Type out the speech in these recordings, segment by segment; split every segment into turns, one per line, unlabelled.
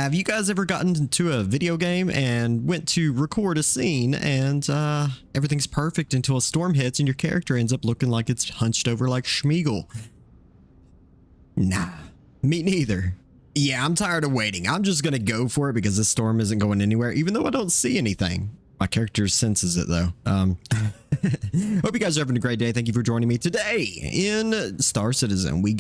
Have you guys ever gotten into a video game and went to record a scene and everything's perfect until a storm hits and your character ends up looking like it's hunched over like Schmeagol? Nah, me neither. Yeah, I'm tired of waiting. I'm just gonna go for it because this storm isn't going anywhere, even though I don't see anything. My character senses it though. Hope you guys are having a great day. Thank you for joining me today in Star Citizen. We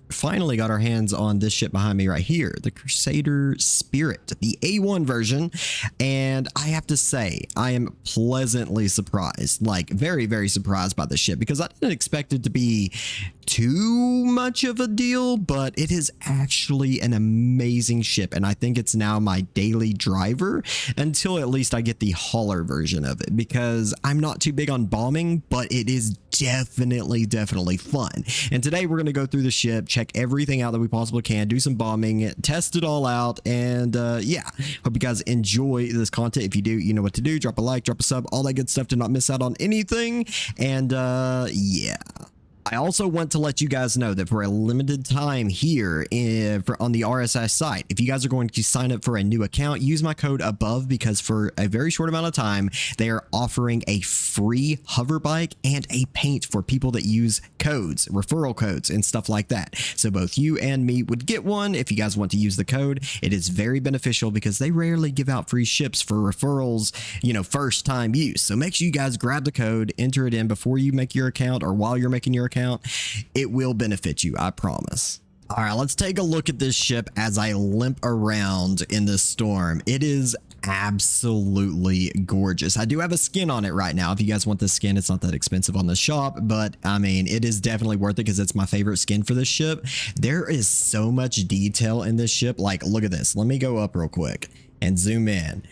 finally got our hands on this ship behind me right here, the Crusader Spirit, the A1 version. And I have to say, I am pleasantly surprised, like very, very surprised by this ship because I didn't expect it to be too much of a deal, but it is actually an amazing ship. And I think it's now my daily driver until at least I get the hauler version of it, because I'm not too big on bombing, but it is definitely fun. And today we're going to go through the ship, check everything out that we possibly can, do some bombing, test it all out, and yeah, hope you guys enjoy this content. If you do, you know what to do. Drop a like, drop a sub, all that good stuff to not miss out on anything. And yeah, I also want to let you guys know that for a limited time here on the RSS site, if you guys are going to sign up for a new account, use my code above, because for a very short amount of time, they are offering a free hover bike and a paint for people that use codes, referral codes and stuff like that. So both you and me would get one if you guys want to use the code. It is very beneficial because they rarely give out free ships for referrals, you know, first time use. So make sure you guys grab the code, enter it in before you make your account or while you're making your account. It will benefit you, I promise. All right, let's take a look at this ship as I limp around in this storm. It is absolutely gorgeous. I do have a skin on it right now. If you guys want this skin, it's not that expensive on the shop, but I mean, it is definitely worth it because it's my favorite skin for this ship. There is so much detail in this ship. Like, look at this. Let me go up real quick and zoom in.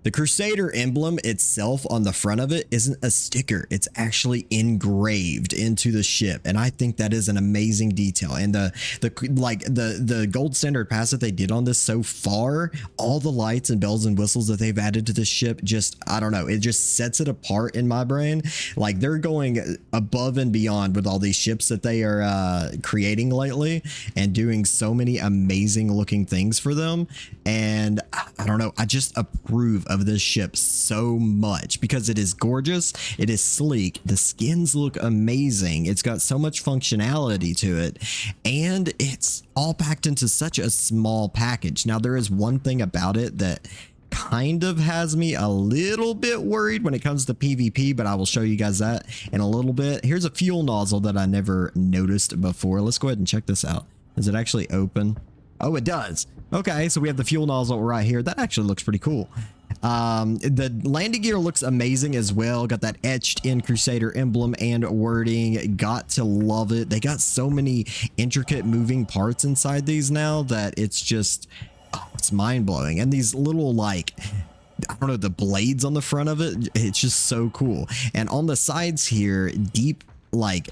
The Crusader emblem itself on the front of it isn't a sticker. It's actually engraved into the ship. And I think that is an amazing detail. And the gold standard pass that they did on this so far, all the lights and bells and whistles that they've added to the ship, just, I don't know, it just sets it apart in my brain. Like, they're going above and beyond with all these ships that they are creating lately and doing so many amazing looking things for them. And I don't know, I just approve of this ship so much because it is gorgeous, it is sleek, the skins look amazing, it's got so much functionality to it, and it's all packed into such a small package. Now, there is one thing about it that kind of has me a little bit worried when it comes to PvP, but I will show you guys that in a little bit. Here's a fuel nozzle that I never noticed before. Let's go ahead and check this out. Does it actually open? Oh, it does. Okay, so we have the fuel nozzle right here. That actually looks pretty cool. The landing gear looks amazing as well. Got that etched in Crusader emblem and wording. Got to love it. They got so many intricate moving parts inside these now that it's just, oh, it's mind-blowing. And these little, like, I don't know, the blades on the front of it, it's just so cool. And on the sides here, deep like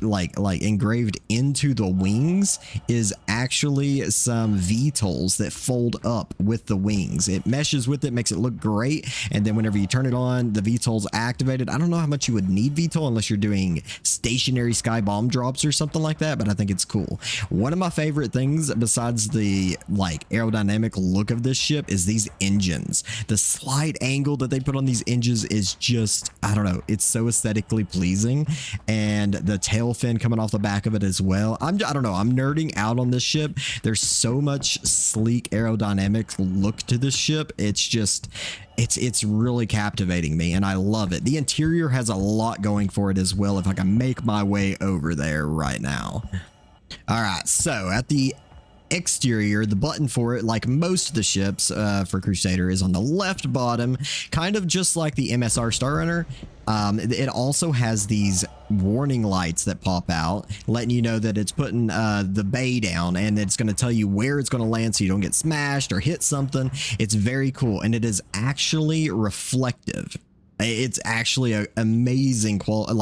engraved into the wings is actually some VTOLs that fold up with the wings. It meshes with it, makes it look great, and then whenever you turn it on, the VTOL's activated. I don't know how much you would need VTOL unless you're doing stationary sky bomb drops or something like that, but I think it's cool. One of my favorite things besides the like aerodynamic look of this ship is these engines. The slight angle that they put on these engines is just, I don't know, it's so aesthetically pleasing. And the tail fin coming off the back of it as well. I don't know, I'm nerding out on this ship. There's so much sleek aerodynamic look to this ship. It's just, it's really captivating me and I love it. The interior has a lot going for it as well, if I can make my way over there right now. All right, so at the exterior, the button for it, like most of the ships for Crusader, is on the left bottom, kind of just like the MSR Star Runner. It also has these warning lights that pop out, letting you know that it's putting the bay down, and it's going to tell you where it's going to land so you don't get smashed or hit something. It's very cool, and it is actually reflective. It's actually an amazing quality,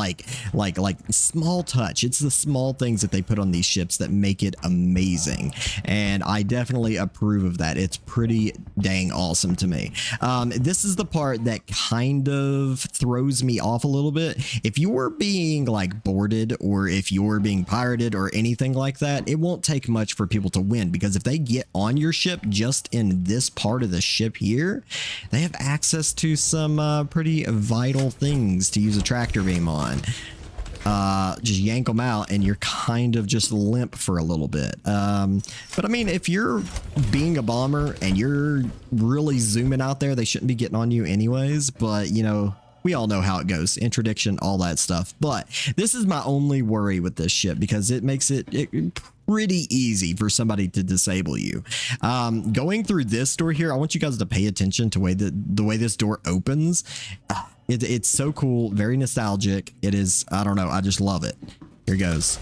like small touch. It's the small things that they put on these ships that make it amazing, and I definitely approve of that. It's pretty dang awesome to me. This is the part that kind of throws me off a little bit. If you're being like boarded, or if you're being pirated or anything like that, it won't take much for people to win, because if they get on your ship just in this part of the ship here, they have access to some pretty vital things to use a tractor beam on. Just yank them out and you're kind of just limp for a little bit. But I mean, if you're being a bomber and you're really zooming out there, they shouldn't be getting on you anyways. But you know, we all know how it goes, interdiction, all that stuff. But this is my only worry with this ship, because it makes it pretty easy for somebody to disable you. Going through this door here, I want you guys to pay attention to the way this door opens. It's so cool, very nostalgic. It is, I don't know, I just love it. Here goes.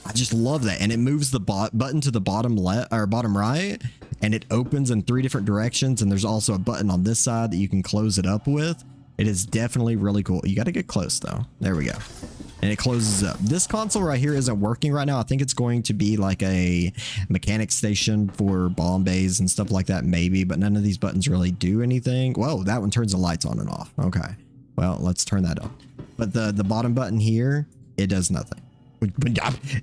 I just love that. And it moves the button to the bottom left or bottom right, and it opens in 3 different directions. And there's also a button on this side that you can close it up with. It is definitely really cool. You got to get close though. There we go. And it closes up. This console right here isn't working right now. I think it's going to be like a mechanic station for bomb bays and stuff like that, maybe, but none of these buttons really do anything. Whoa, that one turns the lights on and off. Okay, well, let's turn that on. But the bottom button here, it does nothing.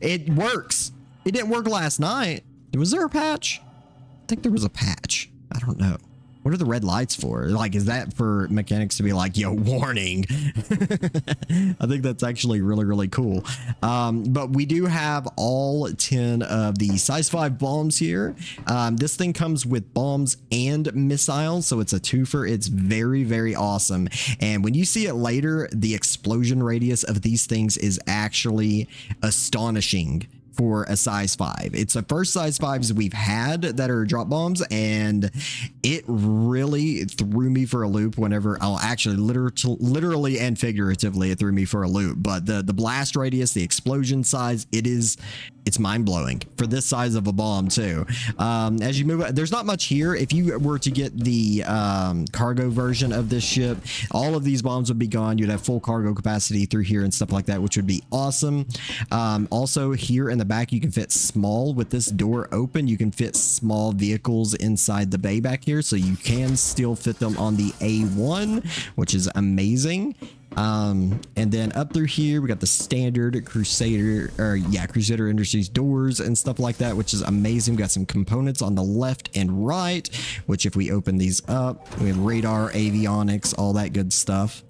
It works. It didn't work last night. Was there a patch? I think there was a patch. I don't know. What are the red lights for? Like, is that for mechanics to be like, yo, warning? I think that's actually really, really cool. But we do have all 10 of the size 5 bombs here. This thing comes with bombs and missiles, so it's a twofer. It's very, very awesome. And when you see it later, the explosion radius of these things is actually astonishing for a size 5. It's the first size 5s we've had that are drop bombs, and it really threw me for a loop whenever, actually literally and figuratively, it threw me for a loop. But the blast radius, the explosion size, it's mind-blowing for this size of a bomb too. As you move, there's not much here. If you were to get the cargo version of this ship, all of these bombs would be gone. You'd have full cargo capacity through here and stuff like that, which would be awesome. Also here in the back, you can fit small, with this door open, you can fit small vehicles inside the bay back here, so you can still fit them on the A1, which is amazing. And then up through here we got the standard Crusader Industries doors and stuff like that, which is amazing. We got some components on the left and right, which if we open these up, we have radar, avionics, all that good stuff.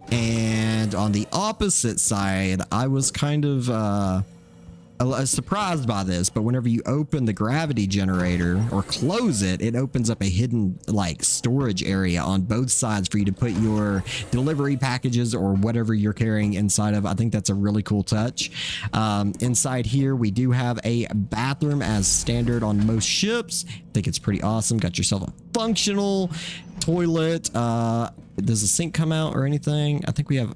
And on the opposite side, I was kind of surprised by this, but whenever you open the gravity generator or close it, it opens up a hidden like storage area on both sides for you to put your delivery packages or whatever you're carrying inside of. I think that's a really cool touch. Inside here, we do have a bathroom as standard on most ships. I think it's pretty awesome. Got yourself a functional toilet. Does the sink come out or anything? I think we have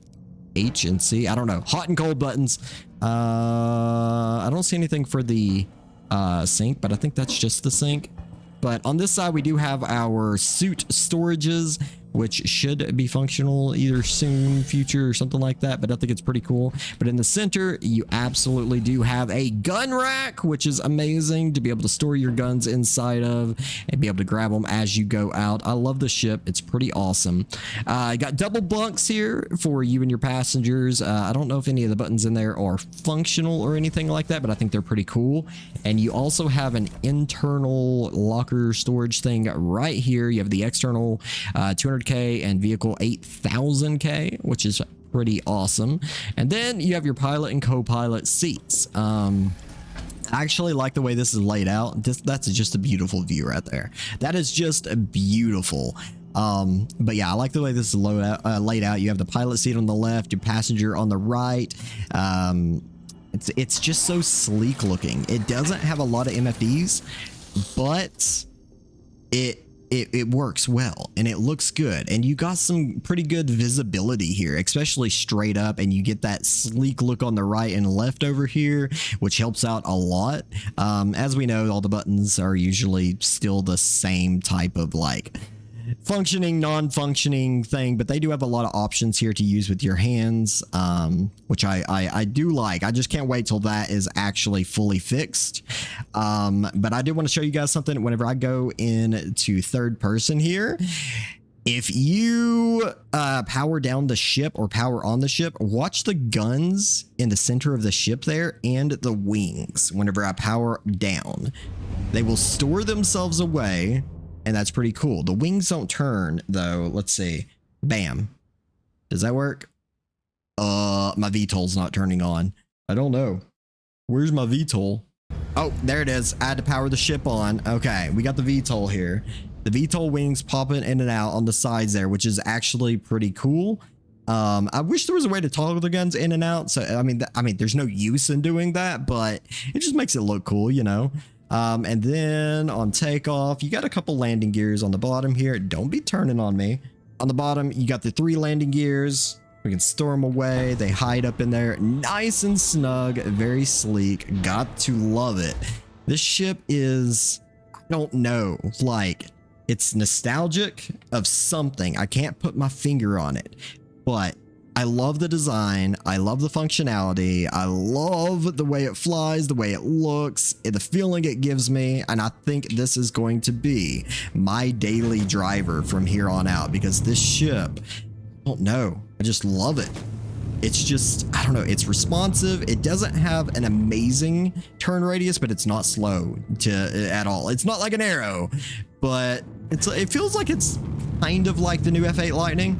H and C. I don't know. Hot and cold buttons. I don't see anything for the sink, but I think that's just the sink. But on this side, we do have our suit storages, which should be functional either soon, future, or something like that. But I think it's pretty cool. But in the center, you absolutely do have a gun rack, which is amazing to be able to store your guns inside of and be able to grab them as you go out. I love the ship. It's pretty awesome. I got double bunks here for you and your passengers. I don't know if any of the buttons in there are functional or anything like that, but I think they're pretty cool. And you also have an internal locker storage thing right here. You have the external 200K and vehicle 8000K, which is pretty awesome. And then you have your pilot and co-pilot seats. I actually like the way this is laid out. That's just a beautiful view right there. That is just beautiful. But yeah, I like the way this is laid out. You have the pilot seat on the left, your passenger on the right. It's just so sleek looking. It doesn't have a lot of MFDs, but it works well and it looks good, and you got some pretty good visibility here, especially straight up, and you get that sleek look on the right and left over here, which helps out a lot. As we know, all the buttons are usually still the same type of like functioning, non-functioning thing, but they do have a lot of options here to use with your hands, which I do like. I just can't wait till that is actually fully fixed. But I did want to show you guys something whenever I go into third person here. If you power down the ship or power on the ship, watch the guns in the center of the ship there and the wings. Whenever I power down, they will store themselves away. And that's pretty cool. The wings don't turn though. Let's see. Bam. Does that work? My VTOL's not turning on. I don't know. Where's my VTOL? Oh, there it is. I had to power the ship on. Okay, we got the VTOL here. The VTOL wings popping in and out on the sides there, which is actually pretty cool. I wish there was a way to toggle the guns in and out. So I mean, there's no use in doing that, but it just makes it look cool, you know. And then on takeoff, you got a couple landing gears on the bottom here. Don't be turning on me. On the bottom, you got the 3 landing gears. We can store them away. They hide up in there. Nice and snug. Very sleek. Got to love it. This ship is, I don't know, like, it's nostalgic of something. I can't put my finger on it, but I love the design. I love the functionality. I love the way it flies, the way it looks, the feeling it gives me. And I think this is going to be my daily driver from here on out, because this ship, I don't know, I just love it. It's just, I don't know, it's responsive. It doesn't have an amazing turn radius, but it's not slow at all. It's not like an Arrow, but it feels like it's kind of like the new F8 Lightning.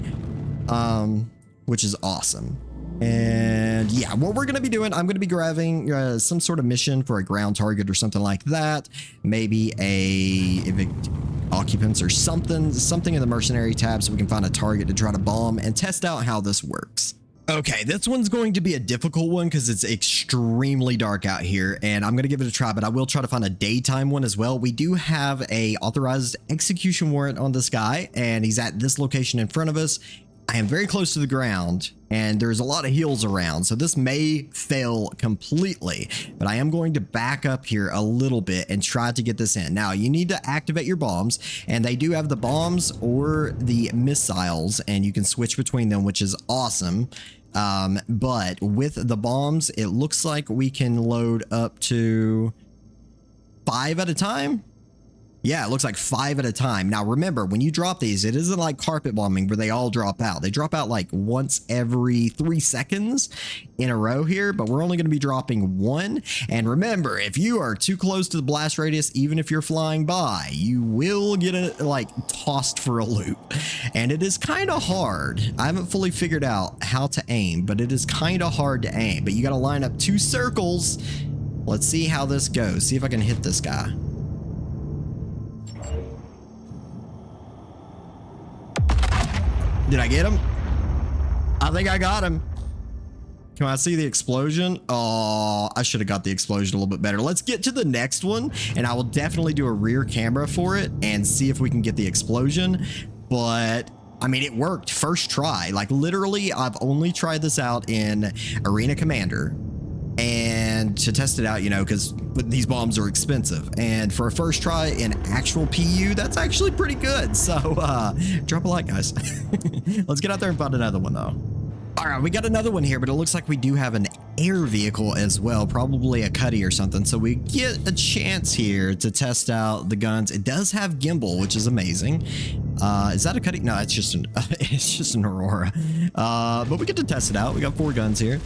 Which is awesome. And yeah, what we're going to be doing, I'm going to be grabbing some sort of mission for a ground target or something like that. Maybe a occupants or something in the mercenary tab so we can find a target to try to bomb and test out how this works. Okay, this one's going to be a difficult one because it's extremely dark out here, and I'm going to give it a try, but I will try to find a daytime one as well. We do have a authorized execution warrant on this guy, and he's at this location in front of us. I am very close to the ground, and there's a lot of hills around, so this may fail completely, but I am going to back up here a little bit and try to get this in. Now, you need to activate your bombs, and they do have the bombs or the missiles, and you can switch between them, which is awesome. But with the bombs, it looks like we can load up to 5 at a time. Yeah, it looks like 5 at a time. Now, remember, when you drop these, it isn't like carpet bombing where they all drop out. They drop out like once every 3 seconds in a row here, but we're only going to be dropping 1. And remember, if you are too close to the blast radius, even if you're flying by, you will get tossed for a loop. And it is kind of hard. I haven't fully figured out how to aim, but it is kind of hard to aim. But you got to line up 2 circles. Let's see how this goes. See if I can hit this guy. Did I get him? I think I got him. Can I see the explosion? Oh, I should have got the explosion a little bit better. Let's get to the next one, and I will definitely do a rear camera for it and see if we can get the explosion. But I mean, it worked first try. Like literally, I've only tried this out in Arena Commander and to test it out, you know, because these bombs are expensive, and for a first try in actual PU, that's actually pretty good. So drop a like, guys. Let's get out there and find another one though. All right, we got another one here, but it looks like we do have an air vehicle as well, probably a Cuddy or something. So we get a chance here to test out the guns. It does have gimbal, which is amazing. Is that a Cuddy? No, it's just an Aurora. But we get to test it out. We got 4 guns here.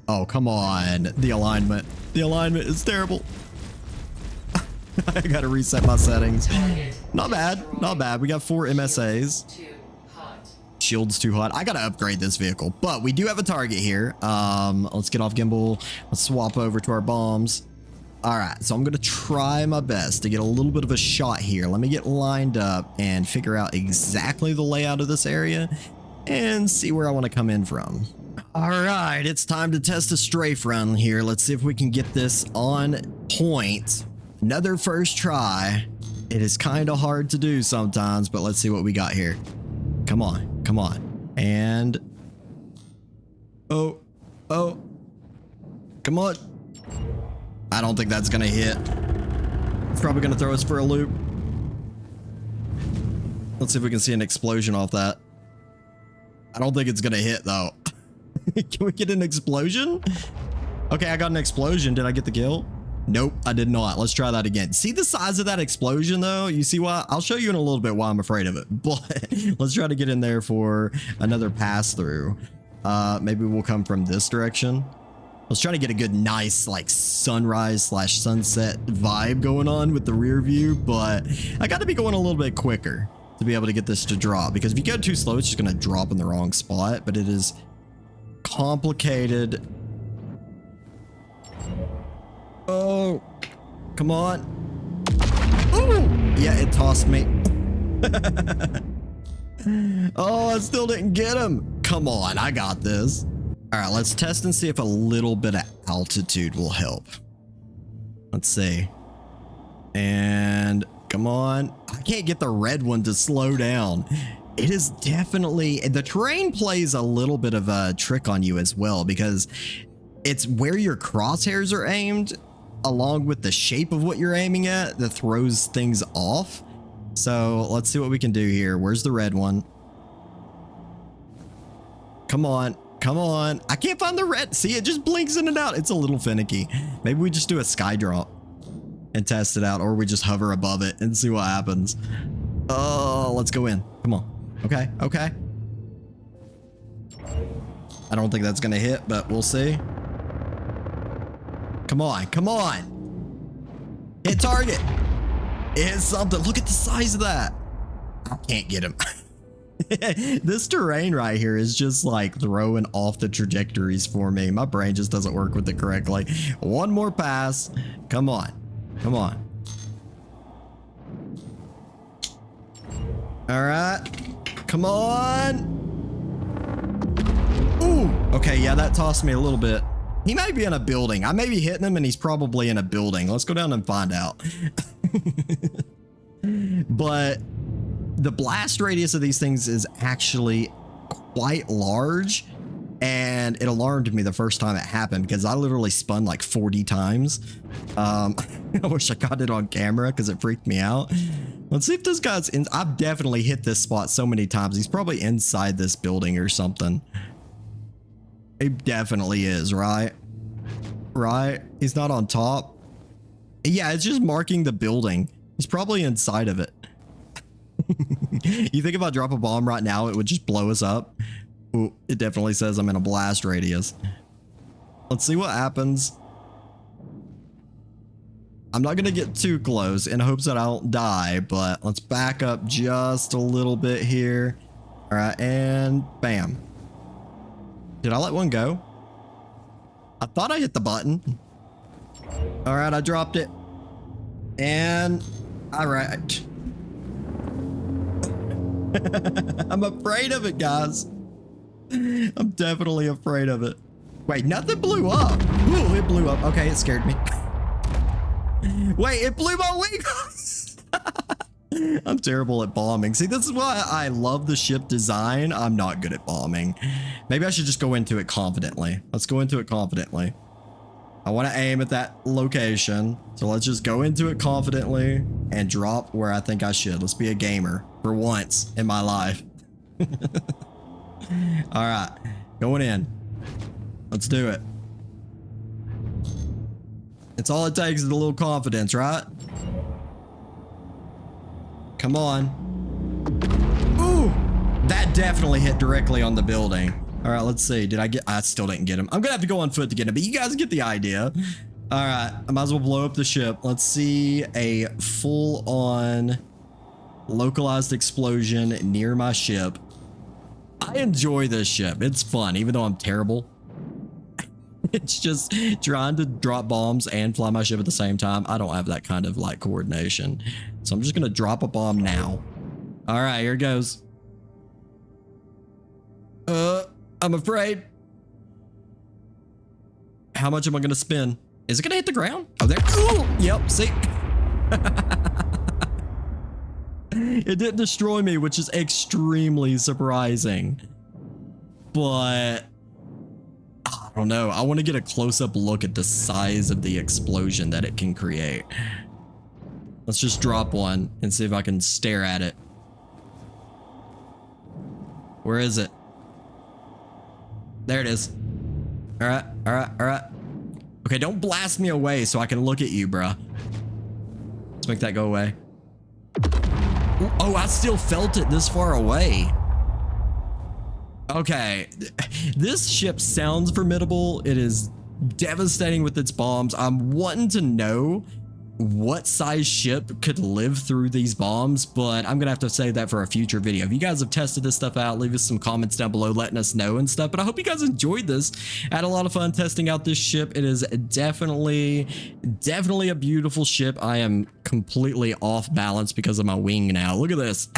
Oh, come on. The alignment. The alignment is terrible. I gotta reset my settings. Not bad. Not bad. We got 4 MSAs. Shield's too hot. I gotta upgrade this vehicle, but we do have a target here. Let's get off gimbal. Let's swap over to our bombs. All right, so I'm gonna try my best to get a little bit of a shot here. Let me get lined up and figure out exactly the layout of this area and see where I want to come in from. All right, it's time to test a strafe run here. Let's see if we can get this on point. Another first try. It is kind of hard to do sometimes, but let's see what we got here. Come on, come on. And oh, come on. I don't think that's gonna hit. It's probably gonna throw us for a loop. Let's see if we can see an explosion off that. I don't think it's gonna hit though. Can we get an explosion? Okay, I got an explosion. Did I get the kill? Nope, I did not. Let's try that again. See the size of that explosion though? You see why? I'll show you in a little bit why I'm afraid of it, but let's try to get in there for another pass through. Maybe we'll come from this direction. Let's try to get a good, nice, like sunrise slash sunset vibe going on with the rear view, but I got to be going a little bit quicker to be able to get this to drop, because if you go too slow, it's just going to drop in the wrong spot, but it is complicated. Oh, come on. Ooh, yeah, it tossed me. Oh, I still didn't get him. Come on, I got this. All right, let's test and see if a little bit of altitude will help. Let's see. And come on. I can't get the red one to slow down. It is definitely, the terrain plays a little bit of a trick on you as well, because it's where your crosshairs are aimed along with the shape of what you're aiming at that throws things off. So let's see what we can do here. Where's the red one? Come on. Come on. I can't find the red. See, it just blinks in and out. It's a little finicky. Maybe we just do a sky drop and test it out, or we just hover above it and see what happens. Oh, let's go in. Come on. Okay. Okay. I don't think that's going to hit, but we'll see. Come on. Come on. Hit target. Hit something. Look at the size of that. I can't get him. This terrain right here is just like throwing off the trajectories for me. My brain just doesn't work with it correctly. One more pass. Come on. Come on. All right. Come on. Ooh. Okay, yeah, that tossed me a little bit. He may be in a building. I may be hitting him and he's probably in a building. Let's go down and find out. But the blast radius of these things is actually quite large, and it alarmed me the first time it happened because I literally spun like 40 times. I wish I got it on camera because it freaked me out. Let's see if this guy's in. I've definitely hit this spot so many times. He's probably inside this building or something. He definitely is, right? Right? He's not on top. Yeah, it's just marking the building. He's probably inside of it. You think if I drop a bomb right now, it would just blow us up? Ooh, it definitely says I'm in a blast radius. Let's see what happens. I'm not going to get too close in hopes that I don't die, but let's back up just a little bit here. All right, and bam. Did I let one go? I thought I hit the button. All right, I dropped it. And all right. I'm afraid of it, guys. I'm definitely afraid of it. Wait, nothing blew up. Ooh, it blew up. Okay, it scared me. Wait, it blew my wings. I'm terrible at bombing. See, this is why I love the ship design. I'm not good at bombing. Maybe I should just go into it confidently. Let's go into it confidently. I want to aim at that location. So let's just go into it confidently and drop where I think I should. Let's be a gamer for once in my life. All right, going in. Let's do it. It's all it takes is a little confidence, right? Come on. Ooh, that definitely hit directly on the building. All right, let's see. Did I get? I still didn't get him. I'm gonna have to go on foot to get him, but you guys get the idea. All right, I might as well blow up the ship. Let's see a full-on localized explosion near my ship. I enjoy this ship. It's fun, even though I'm terrible. It's just trying to drop bombs and fly my ship at the same time. I don't have that kind of like coordination. So I'm just gonna drop a bomb now. All right, here it goes. I'm afraid. How much am I gonna spin? Is it gonna hit the ground? Oh, there. Ooh, yep, see? It didn't destroy me, which is extremely surprising. But I don't know. I want to get a close-up look at the size of the explosion that it can create. Let's just drop one and see if I can stare at it. Where is it? There it is. All right, all right, all right. Okay, don't blast me away so I can look at you, bruh. Let's make that go away. Oh, I still felt it this far away. Okay, this ship sounds formidable. It is devastating with its bombs. I'm wanting to know what size ship could live through these bombs, but I'm gonna have to save that for a future video. If you guys have tested this stuff out, leave us some comments down below letting us know and stuff. But I hope you guys enjoyed this. I had a lot of fun testing out this ship. It is definitely a beautiful ship. I am completely off balance because of my wing now. Look at this.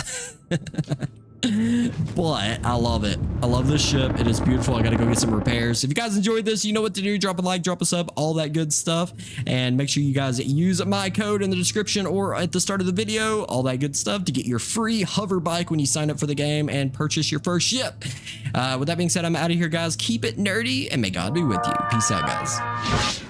But I love it. I love this ship. It is beautiful. I gotta go get some repairs. If you guys enjoyed this, you know what to do. Drop a like, drop a sub, all that good stuff. And make sure you guys use my code in the description or at the start of the video, all that good stuff, to get your free hover bike when you sign up for the game and purchase your first ship. With that being said, I'm out of here, guys. Keep it nerdy and may God be with you. Peace out, guys.